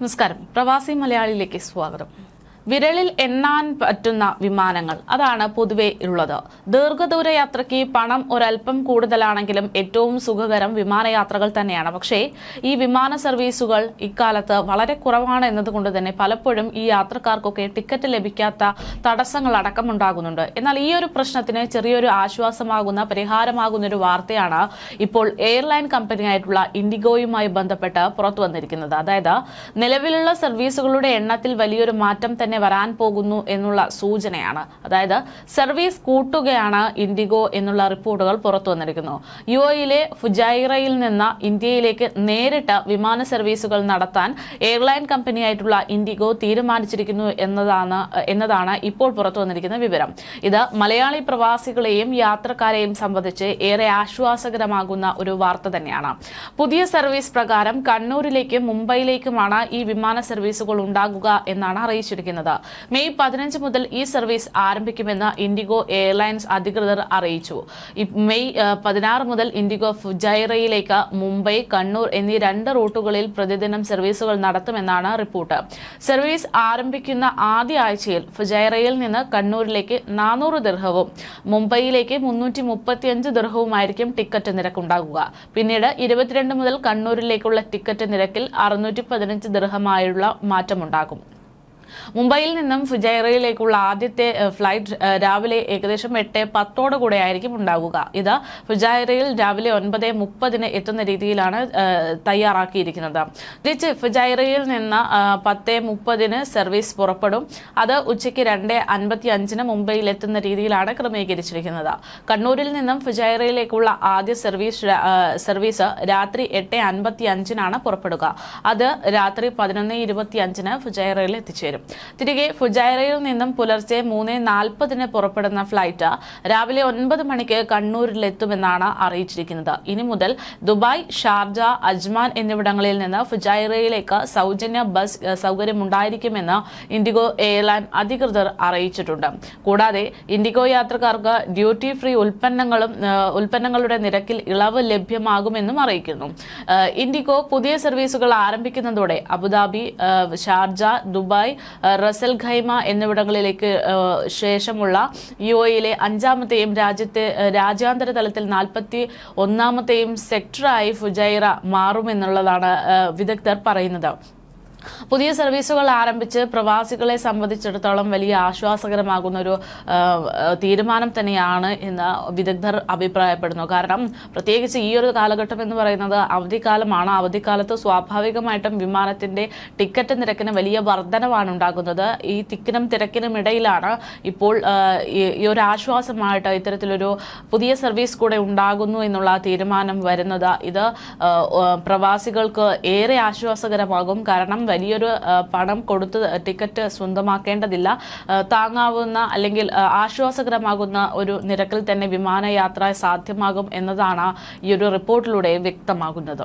നമസ്കാരം. പ്രവാസി മലയാളിയിലേക്ക് സ്വാഗതം. വിരലിൽ എണ്ണാൻ പറ്റുന്ന വിമാനങ്ങൾ അതാണ് പൊതുവെ ഉള്ളത്. ദീർഘദൂര യാത്രയ്ക്ക് പണം ഒരൽപ്പം കൂടുതലാണെങ്കിലും ഏറ്റവും സുഖകരം വിമാനയാത്രകൾ തന്നെയാണ്. പക്ഷേ ഈ വിമാന സർവീസുകൾ ഇക്കാലത്ത് വളരെ കുറവാണ് എന്നതുകൊണ്ട് തന്നെ പലപ്പോഴും ഈ യാത്രക്കാർക്കൊക്കെ ടിക്കറ്റ് ലഭിക്കാത്ത തടസ്സങ്ങൾ അടക്കമുണ്ടാകുന്നുണ്ട്. എന്നാൽ ഈ ഒരു പ്രശ്നത്തിന് ചെറിയൊരു ആശ്വാസമാകുന്ന പരിഹാരമാകുന്ന ഒരു വാർത്തയാണ് ഇപ്പോൾ എയർലൈൻ കമ്പനിയായിട്ടുള്ള ഇൻഡിഗോയുമായി ബന്ധപ്പെട്ട് പുറത്തു വന്നിരിക്കുന്നത്. അതായത് നിലവിലുള്ള സർവീസുകളുടെ എണ്ണത്തിൽ വലിയൊരു മാറ്റം തന്നെ വരാൻ പോകുന്നു എന്നുള്ള സൂചനയാണ്. അതായത് സർവീസ് കൂട്ടുകയാണ് ഇൻഡിഗോ എന്നുള്ള റിപ്പോർട്ടുകൾ പുറത്തു വന്നിരിക്കുന്നു. യുഎഇയിലെ ഫുജൈറയിൽ നിന്ന് ഇന്ത്യയിലേക്ക് നേരിട്ട് വിമാന സർവീസുകൾ നടത്താൻ എയർലൈൻ കമ്പനിയായിട്ടുള്ള ഇൻഡിഗോ തീരുമാനിച്ചിരിക്കുന്നു എന്നതാണ് ഇപ്പോൾ പുറത്തു വന്നിരിക്കുന്ന വിവരം. ഇത് മലയാളി പ്രവാസികളെയും യാത്രക്കാരെയും സംബന്ധിച്ച് ഏറെ ആശ്വാസകരമാകുന്ന ഒരു വാർത്ത തന്നെയാണ്. പുതിയ സർവീസ് പ്രകാരം കണ്ണൂരിലേക്കും മുംബൈയിലേക്കുമാണ് ഈ വിമാന സർവീസുകൾ ഉണ്ടാകുക എന്നാണ് അറിയിച്ചിരിക്കുന്നത്. മെയ് 15 മുതൽ ഈ സർവീസ് ആരംഭിക്കുമെന്ന് ഇൻഡിഗോ എയർലൈൻസ് അധികൃതർ അറിയിച്ചു. മെയ് 16 മുതൽ ഇൻഡിഗോ ഫുജൈറയിലേക്ക് മുംബൈ, കണ്ണൂർ എന്നീ 2 റൂട്ടുകളിൽ പ്രതിദിനം സർവീസുകൾ നടത്തുമെന്നാണ് റിപ്പോർട്ട്. സർവീസ് ആരംഭിക്കുന്ന ആദ്യ ആഴ്ചയിൽ ഫുജൈറയിൽ നിന്ന് കണ്ണൂരിലേക്ക് 400 ദിർഹവും മുംബൈയിലേക്ക് 335 ദിർഹവുമായിരിക്കും ടിക്കറ്റ് നിരക്കുണ്ടാകുക. പിന്നീട് 22 മുതൽ കണ്ണൂരിലേക്കുള്ള ടിക്കറ്റ് നിരക്കിൽ 615 ദിർഹമായുള്ള മാറ്റമുണ്ടാകും. മുംബൈയിൽ നിന്നും ഫുജൈറയിലേക്കുള്ള ആദ്യത്തെ ഫ്ലൈറ്റ് രാവിലെ ഏകദേശം 8:10 കൂടെ ആയിരിക്കും ഉണ്ടാവുക. ഇത് ഫുജൈറയിൽ രാവിലെ 9:30 എത്തുന്ന രീതിയിലാണ് തയ്യാറാക്കിയിരിക്കുന്നത്. തിരിച്ച് ഫുജൈറയിൽ നിന്ന് 10:30 സർവീസ് പുറപ്പെടും. അത് ഉച്ചയ്ക്ക് 2:55 മുംബൈയിൽ എത്തുന്ന രീതിയിലാണ് ക്രമീകരിച്ചിരിക്കുന്നത്. കണ്ണൂരിൽ നിന്നും ഫുജൈറയിലേക്കുള്ള ആദ്യ സർവീസ് രാത്രി 8:55 പുറപ്പെടുക. അത് രാത്രി 11:25 ഫുജൈറയിൽ എത്തിച്ചേരും. തിരികെ ഫുജൈറയിൽ നിന്നും പുലർച്ചെ 3:40 പുറപ്പെടുന്ന ഫ്ലൈറ്റ് രാവിലെ 9 മണിക്ക് കണ്ണൂരിലെത്തുമെന്നാണ് അറിയിച്ചിരിക്കുന്നത്. ഇനി മുതൽ ദുബായ്, ഷാർജ, അജ്മാൻ എന്നിവിടങ്ങളിൽ നിന്ന് ഫുജൈറയിലേക്ക് സൗജന്യ ബസ് സൗകര്യമുണ്ടായിരിക്കുമെന്ന് ഇൻഡിഗോ എയർലൈൻ അധികൃതർ അറിയിച്ചിട്ടുണ്ട്. കൂടാതെ ഇൻഡിഗോ യാത്രക്കാർക്ക് ഡ്യൂട്ടി ഫ്രീ ഉൽപ്പന്നങ്ങളുടെ നിരക്കിൽ ഇളവ് ലഭ്യമാകുമെന്നും അറിയിക്കുന്നു. ഇൻഡിഗോ പുതിയ സർവീസുകൾ ആരംഭിക്കുന്നതോടെ Abu Dhabi, Sharjah, Dubai, Ras Al Khaimah എന്നിവിടങ്ങളിലേക്ക് ശേഷമുള്ള യുഎഇയിലെ 5ാമത്തെയും രാജ്യാന്തര തലത്തിൽ 41ാമത്തെയും സെക്ടറായി ഫുജൈറ മാറുമെന്നുള്ളതാണ് വിദഗ്ധർ പറയുന്നത്. പുതിയ സർവീസുകൾ ആരംഭിച്ച് പ്രവാസികളെ സംബന്ധിച്ചിടത്തോളം വലിയ ആശ്വാസകരമാകുന്ന ഒരു തീരുമാനം തന്നെയാണ് എന്ന് വിദഗ്ധർ അഭിപ്രായപ്പെടുന്നു. കാരണം പ്രത്യേകിച്ച് ഈ ഒരു കാലഘട്ടം എന്ന് പറയുന്നത് അവധിക്കാലമാണ്. അവധിക്കാലത്ത് സ്വാഭാവികമായിട്ടും വിമാനത്തിന്റെ ടിക്കറ്റ് നിരക്കിന് വലിയ വർധനവാണ് ഉണ്ടാകുന്നത്. ഈ തിക്കിനും ഇടയിലാണ് ഇപ്പോൾ ഈ ഒരു ആശ്വാസമായിട്ട് ഇത്തരത്തിലൊരു പുതിയ സർവീസ് കൂടെ ഉണ്ടാകുന്നു എന്നുള്ള തീരുമാനം വരുന്നത്. ഇത് പ്രവാസികൾക്ക് ഏറെ ആശ്വാസകരമാകും. കാരണം വലിയൊരു പണം കൊടുത്ത് ടിക്കറ്റ് സ്വന്തമാക്കേണ്ടതില്ല. താങ്ങാവുന്ന അല്ലെങ്കിൽ ആശ്വാസകരമാകുന്ന ഒരു നിരക്കിൽ തന്നെ വിമാനയാത്ര സാധ്യമാകും എന്നതാണ് ഈ ഒരു റിപ്പോർട്ടിലൂടെ വ്യക്തമാകുന്നത്.